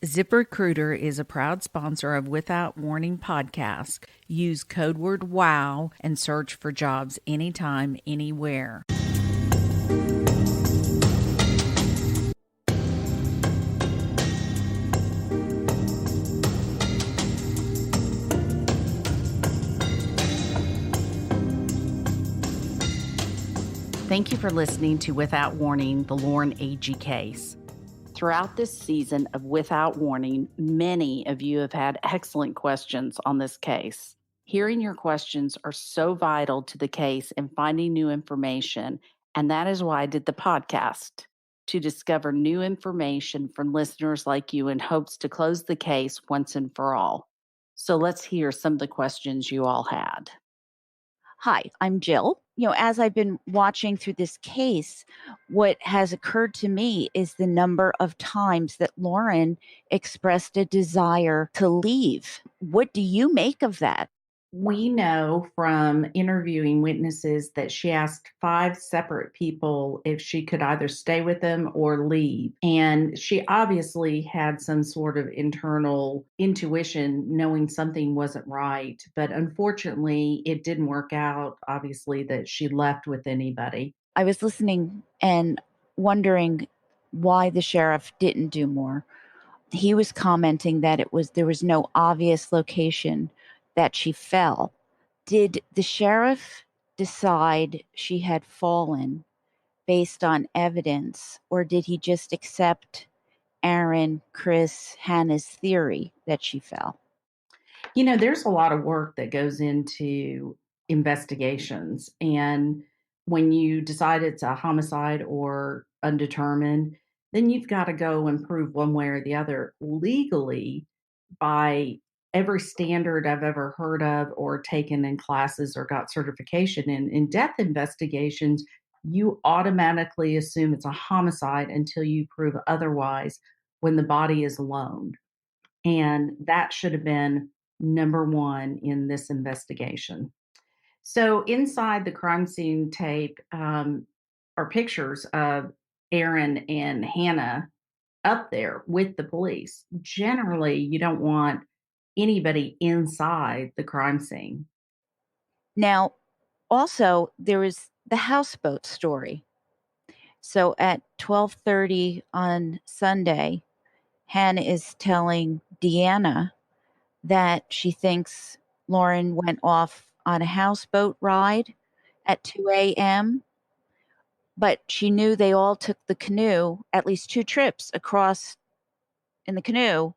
ZipRecruiter is a proud sponsor of Without Warning podcast. Use code word WOW and search for jobs anytime, anywhere. Thank you for listening to Without Warning, the Lauren Agee case. Throughout this season of Without Warning, many of you have had excellent questions on this case. Hearing your questions are so vital to the case and finding new information, and that is why I did the podcast, to discover new information from listeners like you in hopes to close the case once and for all. So let's hear some of the questions you all had. Hi, I'm Jill. As I've been watching through this case, what has occurred to me is the number of times that Lauren expressed a desire to leave. What do you make of that? We know from interviewing witnesses that she asked 5 separate people if she could either stay with them or leave. And she obviously had some sort of internal intuition knowing something wasn't right. But unfortunately, it didn't work out, obviously, that she left with anybody. I was listening and wondering why the sheriff didn't do more. He was commenting that there was no obvious location that she fell. Did the sheriff decide she had fallen based on evidence, or did he just accept Aaron, Chris, Hannah's theory that she fell? There's a lot of work that goes into investigations. And when you decide it's a homicide or undetermined, then you've got to go and prove one way or the other legally by every standard I've ever heard of or taken in classes or got certification in death investigations. You automatically assume it's a homicide until you prove otherwise when the body is alone. And that should have been number one in this investigation. So inside the crime scene tape are pictures of Aaron and Hannah up there with the police. Generally, you don't want anybody inside the crime scene. Now, also, there is the houseboat story. So at 12:30 on Sunday, Hannah is telling Deanna that she thinks Lauren went off on a houseboat ride at 2 a.m., but she knew they all took the canoe, at least 2 trips across in the canoe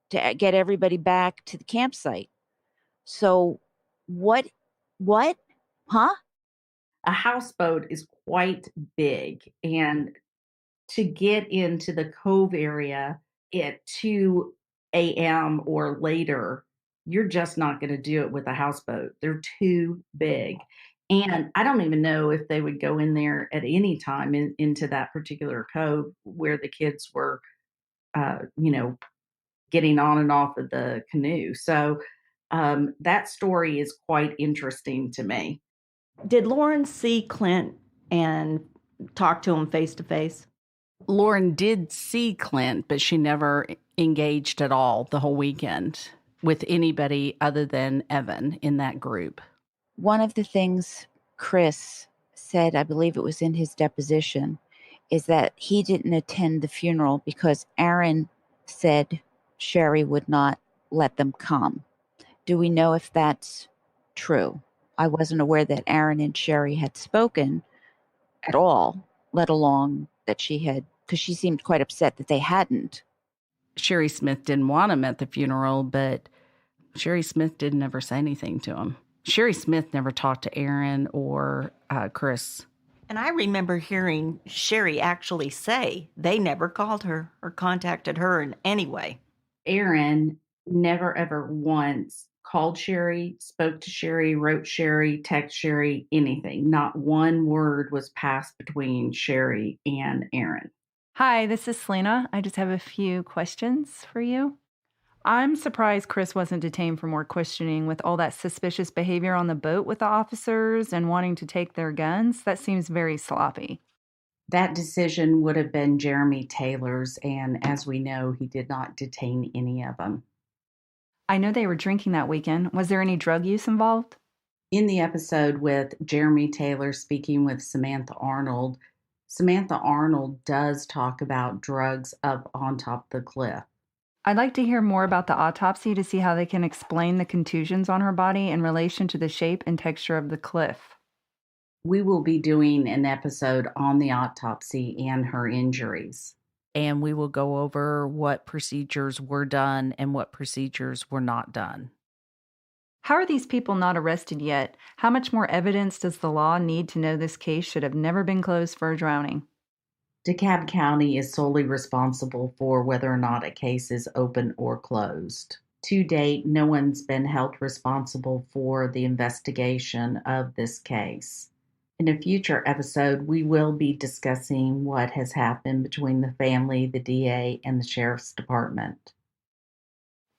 to get everybody back to the campsite. So what? Huh? A houseboat is quite big, and to get into the cove area at 2 a.m. or later, you're just not going to do it with a houseboat. They're too big. And I don't even know if they would go in there at any time into that particular cove where the kids were, getting on and off of the canoe. So that story is quite interesting to me. Did Lauren see Clint and talk to him face to face? Lauren did see Clint, but she never engaged at all the whole weekend with anybody other than Evan in that group. One of the things Chris said, I believe it was in his deposition, is that he didn't attend the funeral because Aaron said Sherry would not let them come. Do we know if that's true? I wasn't aware that Aaron and Sherry had spoken at all, let alone that she had, because she seemed quite upset that they hadn't. Sherry Smith didn't want him at the funeral, but Sherry Smith didn't ever say anything to him. Sherry Smith never talked to Aaron or Chris. And I remember hearing Sherry actually say they never called her or contacted her in any way. Aaron never ever once called Sherry, spoke to Sherry, wrote Sherry, text Sherry, anything. Not one word was passed between Sherry and Aaron. Hi, this is Selena. I just have a few questions for you. I'm surprised Chris wasn't detained for more questioning with all that suspicious behavior on the boat with the officers and wanting to take their guns. That seems very sloppy. That decision would have been Jeremy Taylor's, and as we know, he did not detain any of them. I know they were drinking that weekend. Was there any drug use involved? In the episode with Jeremy Taylor speaking with Samantha Arnold does talk about drugs up on top of the cliff. I'd like to hear more about the autopsy to see how they can explain the contusions on her body in relation to the shape and texture of the cliff. We will be doing an episode on the autopsy and her injuries. And we will go over what procedures were done and what procedures were not done. How are these people not arrested yet? How much more evidence does the law need to know this case should have never been closed for a drowning? DeKalb County is solely responsible for whether or not a case is open or closed. To date, no one's been held responsible for the investigation of this case. In a future episode, we will be discussing what has happened between the family, the DA, and the Sheriff's Department.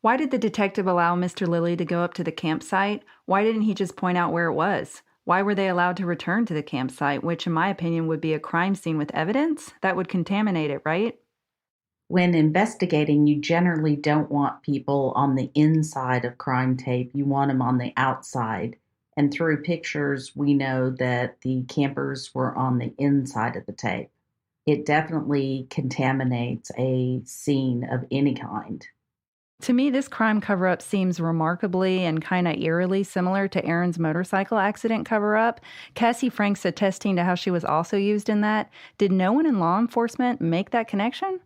Why did the detective allow Mr. Lilly to go up to the campsite? Why didn't he just point out where it was? Why were they allowed to return to the campsite, which in my opinion would be a crime scene with evidence? That would contaminate it, right? When investigating, you generally don't want people on the inside of crime tape. You want them on the outside. And through pictures, we know that the campers were on the inside of the tape. It definitely contaminates a scene of any kind. To me, this crime cover-up seems remarkably and kind of eerily similar to Erin's motorcycle accident cover-up. Cassie Franks attesting to how she was also used in that. Did no one in law enforcement make that connection?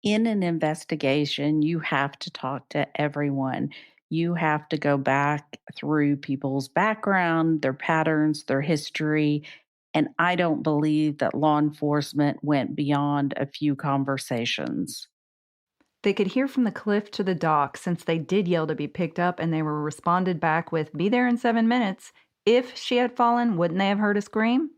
In an investigation, you have to talk to everyone. You have to go back through people's background, their patterns, their history. And I don't believe that law enforcement went beyond a few conversations. They could hear from the cliff to the dock since they did yell to be picked up and they were responded back with, "Be there in 7 minutes." If she had fallen, wouldn't they have heard a scream?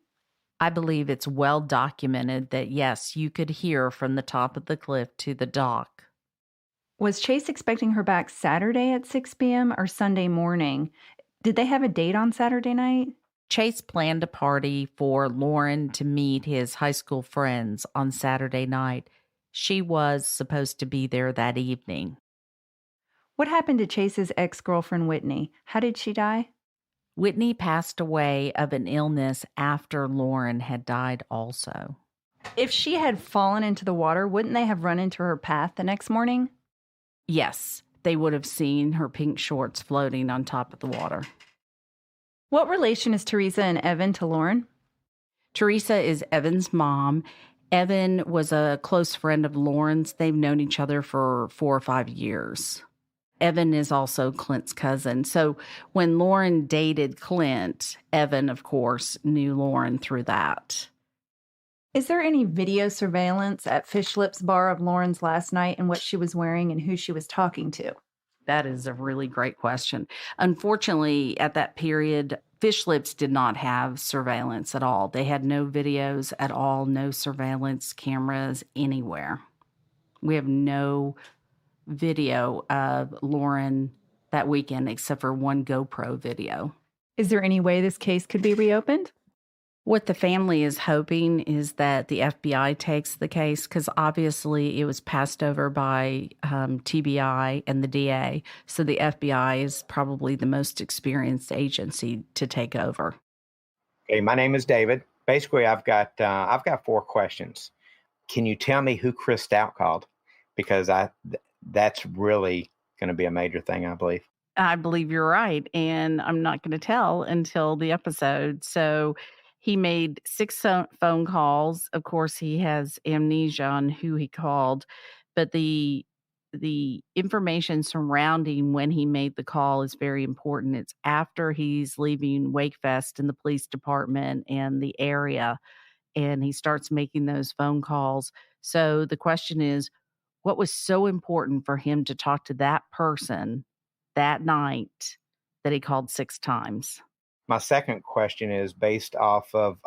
I believe it's well documented that, yes, you could hear from the top of the cliff to the dock. Was Chase expecting her back Saturday at 6 p.m. or Sunday morning? Did they have a date on Saturday night? Chase planned a party for Lauren to meet his high school friends on Saturday night. She was supposed to be there that evening. What happened to Chase's ex-girlfriend, Whitney? How did she die? Whitney passed away of an illness after Lauren had died also. If she had fallen into the water, wouldn't they have run into her path the next morning? Yes, they would have seen her pink shorts floating on top of the water. What relation is Teresa and Evan to Lauren? Teresa is Evan's mom. Evan was a close friend of Lauren's. They've known each other for 4 or 5 years. Evan is also Clint's cousin. So when Lauren dated Clint, Evan, of course, knew Lauren through that. Is there any video surveillance at Fish Lips Bar of Lauren's last night and what she was wearing and who she was talking to? That is a really great question. Unfortunately, at that period, Fish Lips did not have surveillance at all. They had no videos at all, no surveillance cameras anywhere. We have no video of Lauren that weekend except for one GoPro video. Is there any way this case could be reopened? What the family is hoping is that the FBI takes the case because obviously it was passed over by TBI and the DA. So the FBI is probably the most experienced agency to take over. Okay, my name is David. Basically, I've got 4 questions. Can you tell me who Chris Stout called? Because that's really going to be a major thing, I believe. I believe you're right, and I'm not going to tell until the episode. So he made 6 phone calls. Of course, he has amnesia on who he called, but the information surrounding when he made the call is very important. It's after he's leaving Wakefest and the police department and the area, and he starts making those phone calls. So the question is, what was so important for him to talk to that person that night that he called 6 times? My second question is based off of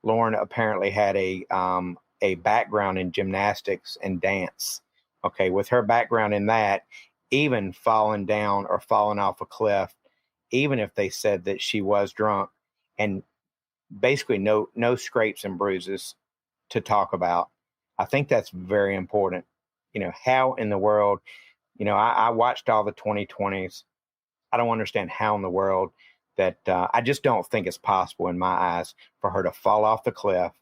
Lauren apparently had a background in gymnastics and dance. Okay, with her background in that, even falling down or falling off a cliff, even if they said that she was drunk and basically no scrapes and bruises, to talk about. I think that's very important. How in the world, I watched all the 2020s. I don't understand how in the world that I just don't think it's possible in my eyes for her to fall off the cliff,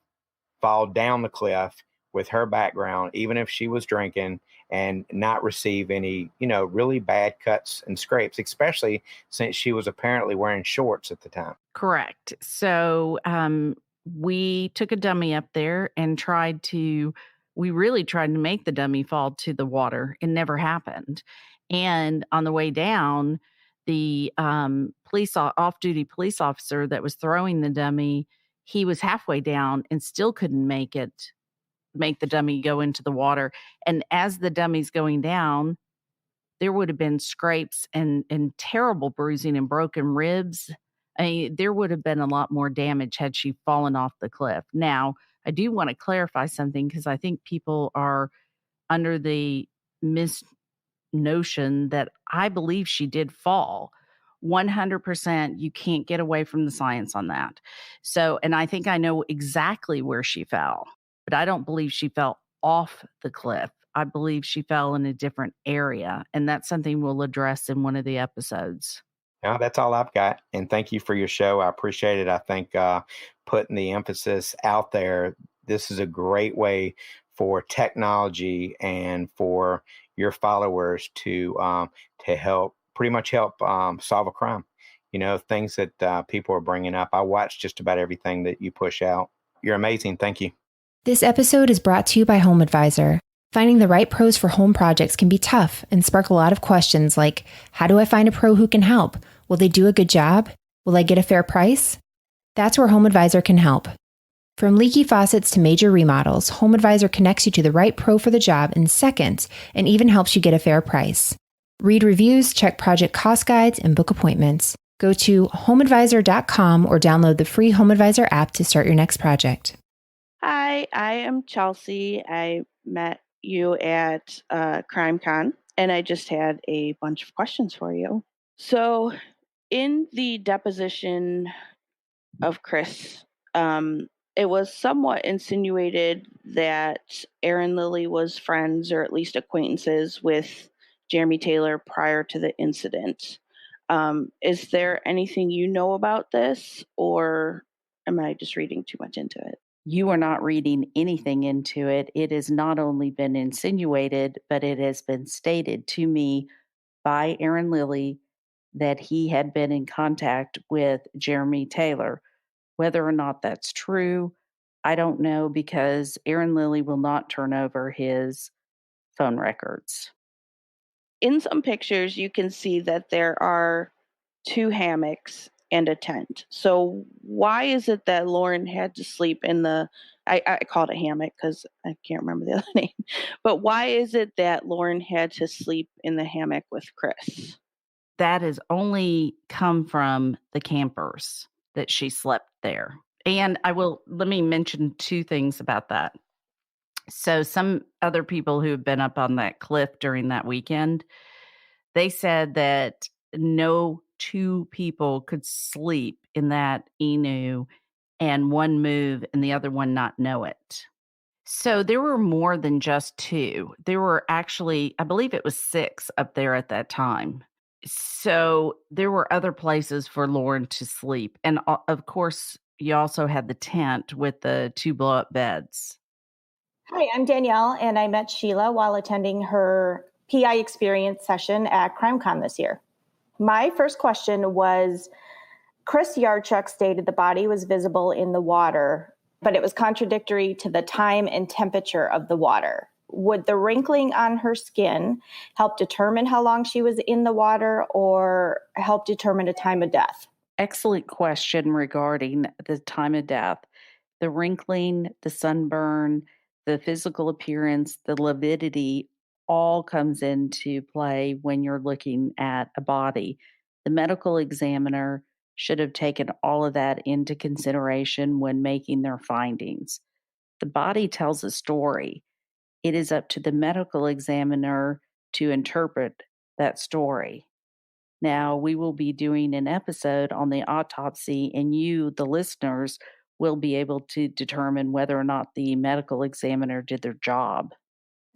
fall down the cliff with her background, even if she was drinking, and not receive any, really bad cuts and scrapes, especially since she was apparently wearing shorts at the time. Correct. So we took a dummy up there and we really tried to make the dummy fall to the water. It never happened. And on the way down, the off-duty police officer that was throwing the dummy, he was halfway down and still couldn't make the dummy go into the water. And as the dummy's going down, there would have been scrapes and terrible bruising and broken ribs. I mean, there would have been a lot more damage had she fallen off the cliff. Now, I do want to clarify something because I think people are under the notion that I believe she did fall. 100%, you can't get away from the science on that. So, and I think I know exactly where she fell, but I don't believe she fell off the cliff. I believe she fell in a different area, and that's something we'll address in one of the episodes. No, that's all I've got. And thank you for your show. I appreciate it. I think putting the emphasis out there, this is a great way for technology and for your followers to pretty much help solve a crime. Things that people are bringing up. I watch just about everything that you push out. You're amazing. Thank you. This episode is brought to you by HomeAdvisor. Finding the right pros for home projects can be tough and spark a lot of questions like, how do I find a pro who can help? Will they do a good job? Will I get a fair price? That's where HomeAdvisor can help. From leaky faucets to major remodels, HomeAdvisor connects you to the right pro for the job in seconds and even helps you get a fair price. Read reviews, check project cost guides, and book appointments. Go to homeadvisor.com or download the free HomeAdvisor app to start your next project. Hi, I am Chelsea. I met you at CrimeCon, and I just had a bunch of questions for you. So, in the deposition of Chris, it was somewhat insinuated that Erin Lilly was friends or at least acquaintances with Jeremy Taylor prior to the incident. Is there anything you know about this, or am I just reading too much into it? You are not reading anything into it. It has not only been insinuated, but it has been stated to me by Erin Lilly that he had been in contact with Jeremy Taylor. Whether or not that's true, I don't know, because Erin Lilly will not turn over his phone records. In some pictures, you can see that there are 2 hammocks and a tent. So why is it that Lauren had to sleep in I call it a hammock because I can't remember the other name, but why is it that Lauren had to sleep in the hammock with Chris? That has only come from the campers that she slept there. And let me mention 2 things about that. So some other people who have been up on that cliff during that weekend, they said that no 2 people could sleep in that enu and one move and the other one not know it. So there were more than just 2. There were actually, I believe it was 6 up there at that time. So there were other places for Lauren to sleep. And of course, you also had the tent with the 2 blow-up beds. Hi, I'm Danielle, and I met Sheila while attending her PI experience session at CrimeCon this year. My first question was, Chris Yarchuk stated the body was visible in the water, but it was contradictory to the time and temperature of the water. Would the wrinkling on her skin help determine how long she was in the water or help determine the time of death? Excellent question regarding the time of death. The wrinkling, the sunburn, the physical appearance, the lividity all comes into play when you're looking at a body. The medical examiner should have taken all of that into consideration when making their findings. The body tells a story. It is up to the medical examiner to interpret that story. Now, we will be doing an episode on the autopsy, and you, the listeners, we'll be able to determine whether or not the medical examiner did their job.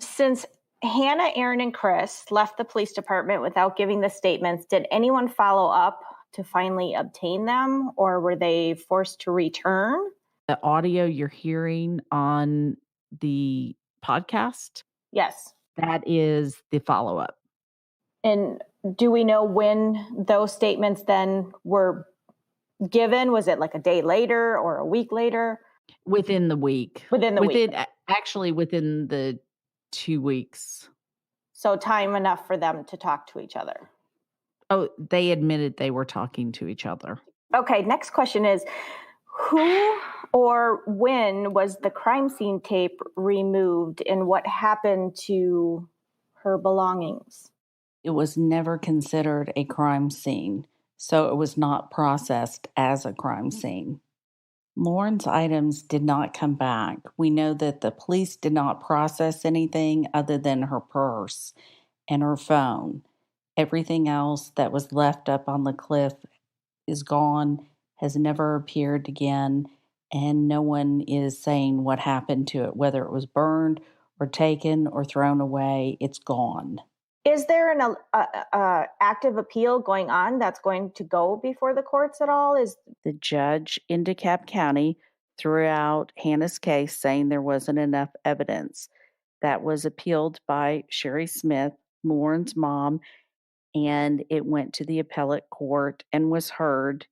Since Hannah, Aaron, and Chris left the police department without giving the statements, did anyone follow up to finally obtain them, or were they forced to return? The audio you're hearing on the podcast, Yes. that is the follow-up. And do we know when those statements then were given? Was it like a day later or a week later? Within the week. Week. Actually, within the 2 weeks. So time enough for them to talk to each other. Oh, they admitted they were talking to each other. Okay, next question is, who or when was the crime scene tape removed, and what happened to her belongings? It was never considered a crime scene, so it was not processed as a crime scene. Lauren's items did not come back. We know that the police did not process anything other than her purse and her phone. Everything else that was left up on the cliff is gone, has never appeared again, and no one is saying what happened to it, whether it was burned or taken or thrown away. It's gone. Is there an active appeal going on that's going to go before the courts at all? The judge in DeKalb County threw out Hannah's case, saying there wasn't enough evidence. That was appealed by Sherry Smith, Lauren's mom, and it went to the appellate court and was heard.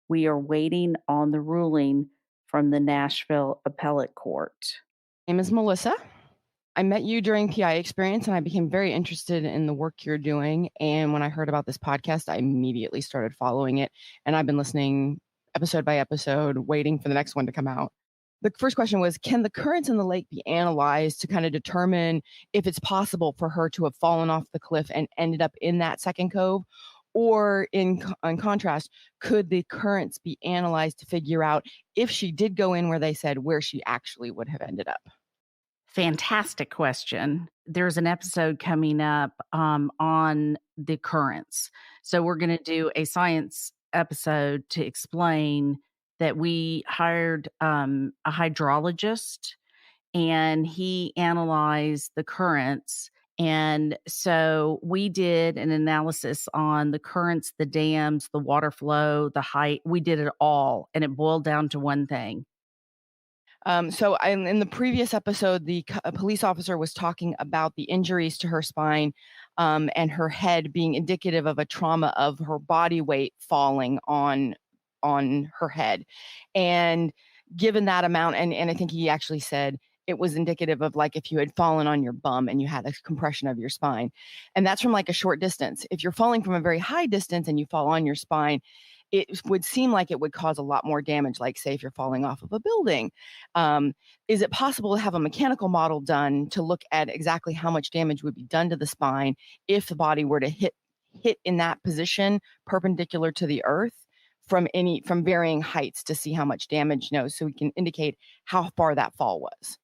We are waiting on the ruling from the Nashville Appellate Court. My name is Melissa. I met you during PI Experience, and I became very interested in the work you're doing. And when I heard about this podcast, I immediately started following it. And I've been listening episode by episode, waiting for the next one to come out. The first question was, can the currents in the lake be analyzed to kind of determine if it's possible for her to have fallen off the cliff and ended up in that second cove? Or in contrast, could the currents be analyzed to figure out if she did go in where they said, where she actually would have ended up? Fantastic question. There's an episode coming up on the currents. So we're going to do a science episode to explain that we hired a hydrologist, and he analyzed the currents. And so we did an analysis on the currents, the dams, the water flow, the height. We did it all, and it boiled down to one thing. So in the previous episode, a police officer was talking about the injuries to her spine and her head being indicative of a trauma of her body weight falling on her head. And given that amount, and I think he actually said it was indicative of like if you had fallen on your bum and you had a compression of your spine. And that's from like a short distance. If you're falling from a very high distance and you fall on your spine, it would seem like it would cause a lot more damage, like say if you're falling off of a building. Is it possible to have a mechanical model done to look at exactly how much damage would be done to the spine if the body were to hit in that position perpendicular to the earth from varying heights to see how much damage, so we can indicate how far that fall was?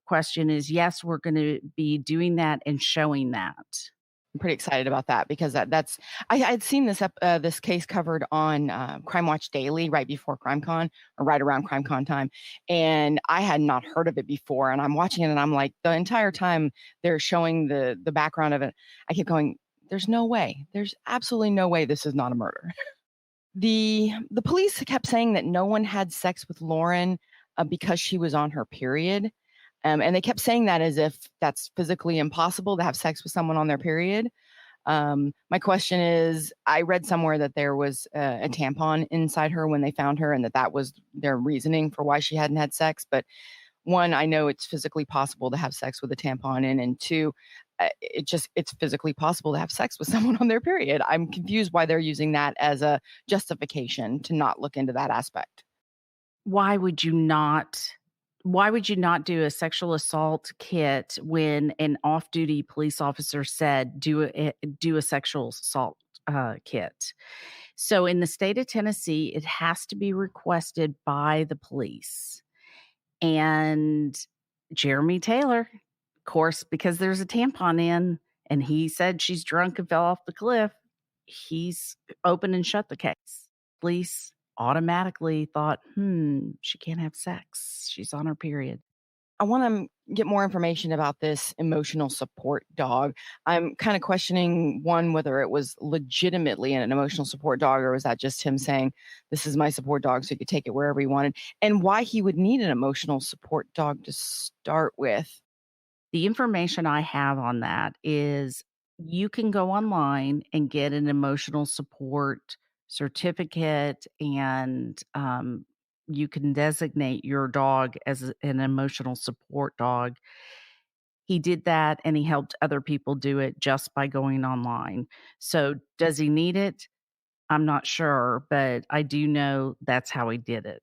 Question is, yes, we're going to be doing that and showing that. I'm pretty excited about that because that's I'd seen this case covered on Crime Watch Daily right before CrimeCon or right around CrimeCon time, and I had not heard of it before. And I'm watching it, and I'm like, the entire time they're showing the background of it, I keep going, "There's no way. There's absolutely no way this is not a murder." The police kept saying that no one had sex with Lauren because she was on her period. And they kept saying that as if that's physically impossible to have sex with someone on their period. My question is, I read somewhere that there was a tampon inside her when they found her, and that was their reasoning for why she hadn't had sex. But one, I know it's physically possible to have sex with a tampon in, and two, it's physically possible to have sex with someone on their period. I'm confused why they're using that as a justification to not look into that aspect. Why would you not do a sexual assault kit when an off-duty police officer said do a sexual assault kit? So in the state of Tennessee, it has to be requested by the police. And Jeremy Taylor, of course, because there's a tampon in, and he said she's drunk and fell off the cliff, he's open and shut the case. Police automatically thought, she can't have sex. She's on her period. I want to get more information about this emotional support dog. I'm kind of questioning one, whether it was legitimately an emotional support dog, or was that just him saying, this is my support dog, so you could take it wherever he wanted, and why he would need an emotional support dog to start with. The information I have on that is you can go online and get an emotional support certificate, and you can designate your dog as an emotional support dog. He did that and he helped other people do it just by going online. So, does he need it? I'm not sure, but I do know that's how he did it.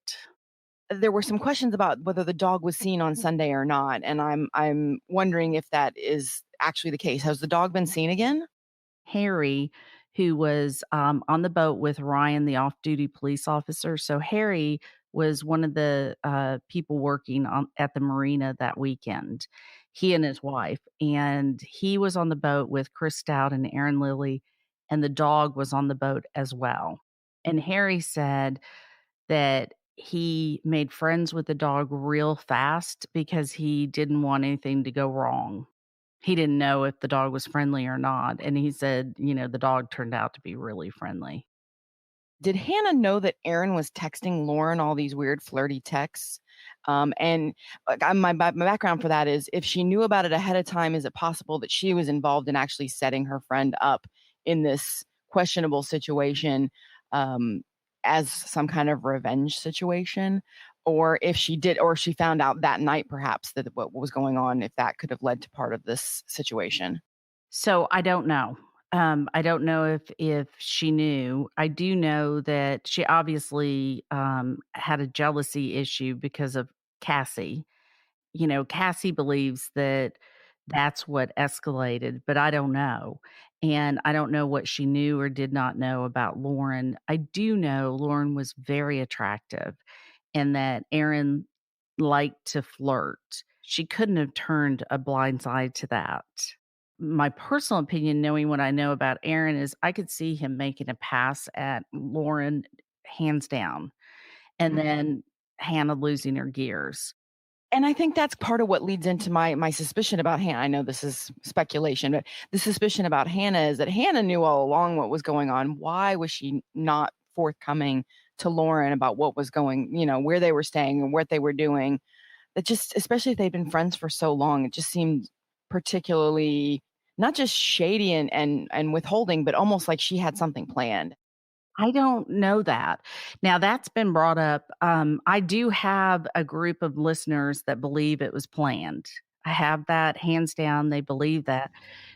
There were some questions about whether the dog was seen on Sunday or not, and I'm wondering if that is actually the case. Has the dog been seen again? Harry, who was on the boat with Ryan, the off duty police officer. So, Harry was one of the people working at the marina that weekend, he and his wife. And he was on the boat with Chris Stout and Aaron Lilly, and the dog was on the boat as well. And Harry said that he made friends with the dog real fast because he didn't want anything to go wrong. He didn't know if the dog was friendly or not, and he said, the dog turned out to be really friendly. Did Hannah know that Aaron was texting Lauren all these weird flirty texts? And my background for that is, if she knew about it ahead of time, is it possible that she was involved in actually setting her friend up in this questionable situation as some kind of revenge situation? Or if she did, or she found out that night perhaps that what was going on, if that could have led to part of this situation? So I don't know. I don't know if she knew. I do know that she obviously had a jealousy issue because of Cassie. Cassie believes that that's what escalated, but I don't know. And I don't know what she knew or did not know about Lauren. I do know Lauren was very attractive and that Aaron liked to flirt. She couldn't have turned a blind eye to that. My personal opinion, knowing what I know about Aaron, is I could see him making a pass at Lauren hands down, and then Hannah losing her gears. And I think that's part of what leads into my suspicion about Hannah. I know this is speculation, but the suspicion about Hannah is that Hannah knew all along what was going on. Why was she not forthcoming to Lauren about what was going, where they were staying and what they were doing? That just, especially if they'd been friends for so long, it just seemed particularly not just shady and withholding, but almost like she had something planned. I don't know that. Now, that's been brought up. I do have a group of listeners that believe it was planned. I have that hands down. They believe that.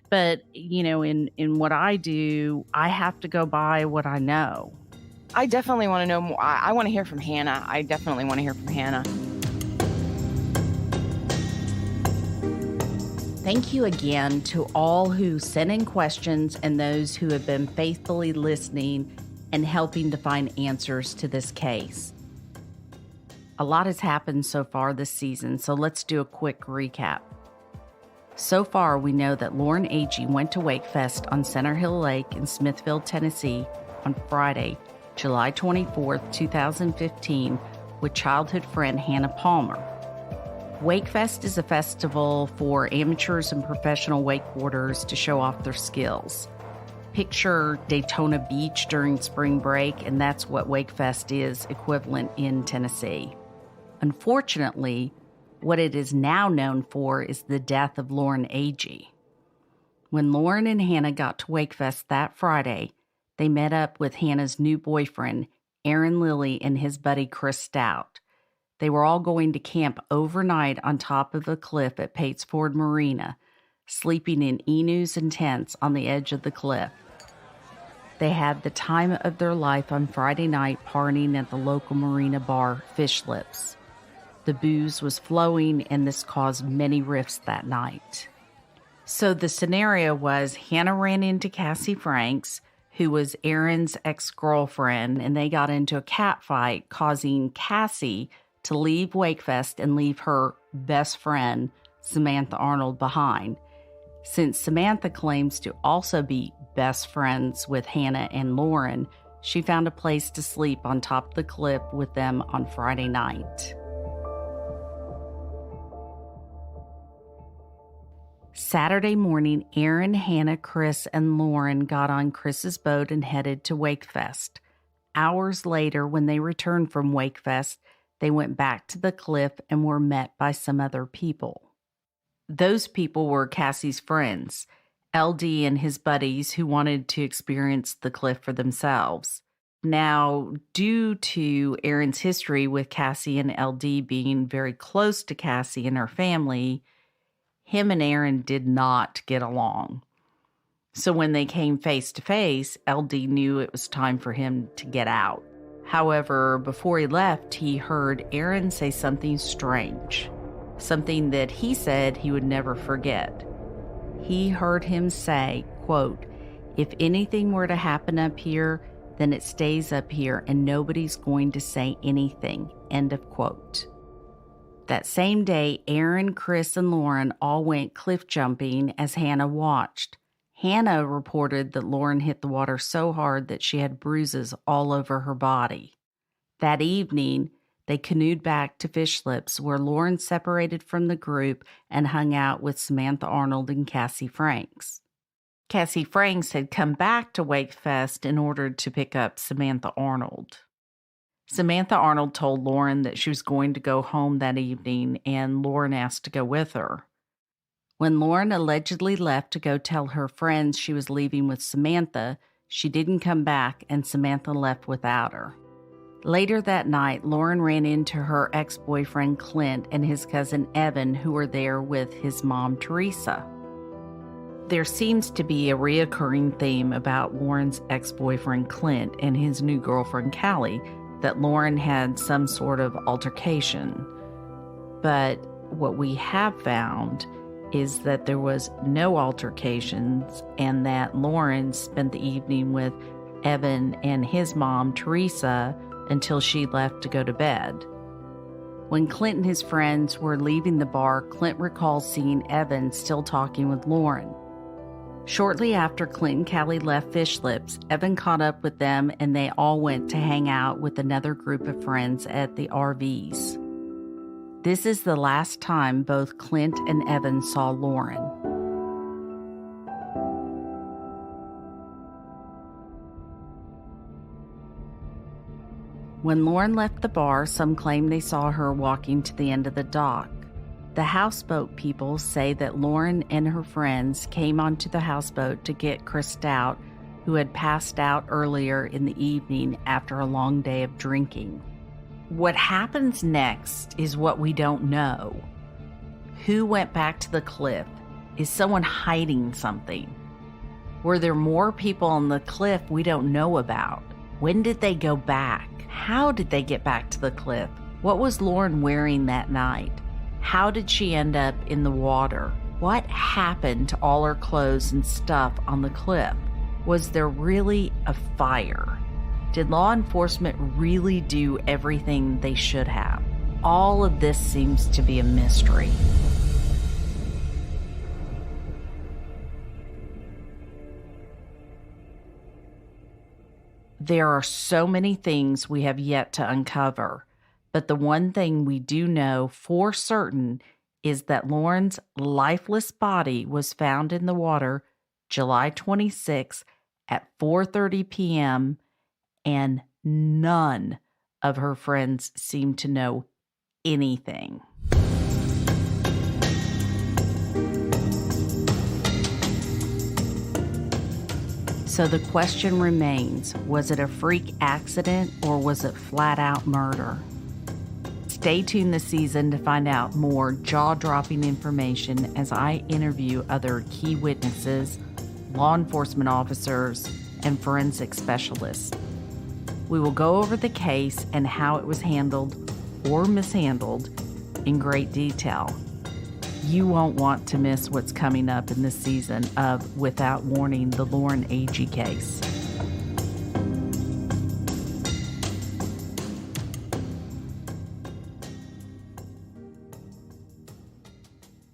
But, in what I do, I have to go by what I know. I definitely want to know more. I want to hear from Hannah. I definitely want to hear from Hannah. Thank you again to all who sent in questions and those who have been faithfully listening and helping to find answers to this case. A lot has happened so far this season, so let's do a quick recap. So far, we know that Lauren Agee went to Wakefest on Center Hill Lake in Smithfield, Tennessee on Friday, July 24th, 2015, with childhood friend Hannah Palmer. Wakefest is a festival for amateurs and professional wakeboarders to show off their skills. Picture Daytona Beach during spring break, and that's what Wakefest is equivalent in Tennessee. Unfortunately, what it is now known for is the death of Lauren Agee. When Lauren and Hannah got to Wakefest that Friday, they met up with Hannah's new boyfriend, Aaron Lilly, and his buddy Chris Stout. They were all going to camp overnight on top of the cliff at Pates Ford Marina, sleeping in enoos and tents on the edge of the cliff. They had the time of their life on Friday night partying at the local marina bar, Fish Lips. The booze was flowing, and this caused many rifts that night. So the scenario was Hannah ran into Cassie Franks, who was Aaron's ex-girlfriend, and they got into a cat fight, causing Cassie to leave Wakefest and leave her best friend, Samantha Arnold, behind. Since Samantha claims to also be best friends with Hannah and Lauren, She found a place to sleep on top of the cliff with them on Friday night. Saturday morning, Aaron, Hannah, Chris, and Lauren got on Chris's boat and headed to Wakefest. Hours later, when they returned from Wakefest, they went back to the cliff and were met by some other people. Those people were Cassie's friends, LD and his buddies, who wanted to experience the cliff for themselves. Now, due to Aaron's history with Cassie and LD being very close to Cassie and her family, him and Aaron did not get along. So when they came face to face, LD knew it was time for him to get out. However, before he left, he heard Aaron say something strange, something that he said he would never forget. He heard him say, quote, "If anything were to happen up here, then it stays up here and nobody's going to say anything," end of quote. That same day, Aaron, Chris, and Lauren all went cliff jumping as Hannah watched. Hannah reported that Lauren hit the water so hard that she had bruises all over her body. That evening, they canoed back to Fish Lips, where Lauren separated from the group and hung out with Samantha Arnold and Cassie Franks. Cassie Franks had come back to Wakefest in order to pick up Samantha Arnold. Samantha Arnold told Lauren that she was going to go home that evening, and Lauren asked to go with her. When Lauren allegedly left to go tell her friends she was leaving with Samantha, she didn't come back, and Samantha left without her. Later that night, Lauren ran into her ex-boyfriend Clint and his cousin Evan, who were there with his mom Teresa. There seems to be a reoccurring theme about Lauren's ex-boyfriend Clint and his new girlfriend Callie, that Lauren had some sort of altercation. But what we have found is that there was no altercations and that Lauren spent the evening with Evan and his mom, Teresa, until she left to go to bed. When Clint and his friends were leaving the bar, Clint recalls seeing Evan still talking with Lauren. Shortly after Clint and Callie left Fish Lips, Evan caught up with them and they all went to hang out with another group of friends at the RVs. This is the last time both Clint and Evan saw Lauren. When Lauren left the bar, some claim they saw her walking to the end of the dock. The houseboat people say that Lauren and her friends came onto the houseboat to get Chris Stout, who had passed out earlier in the evening after a long day of drinking. What happens next is what we don't know. Who went back to the cliff? Is someone hiding something? Were there more people on the cliff we don't know about? When did they go back? How did they get back to the cliff? What was Lauren wearing that night? How did she end up in the water? What happened to all her clothes and stuff on the cliff? Was there really a fire? Did law enforcement really do everything they should have? All of this seems to be a mystery. There are so many things we have yet to uncover, but the one thing we do know for certain is that Lauren's lifeless body was found in the water July 26 at 4:30 p.m., and none of her friends seemed to know anything. So the question remains, was it a freak accident or was it flat out murder? Stay tuned this season to find out more jaw-dropping information as I interview other key witnesses, law enforcement officers, and forensic specialists. We will go over the case and how it was handled or mishandled in great detail. You won't want to miss what's coming up in this season of Without Warning, the Lauren Agee case.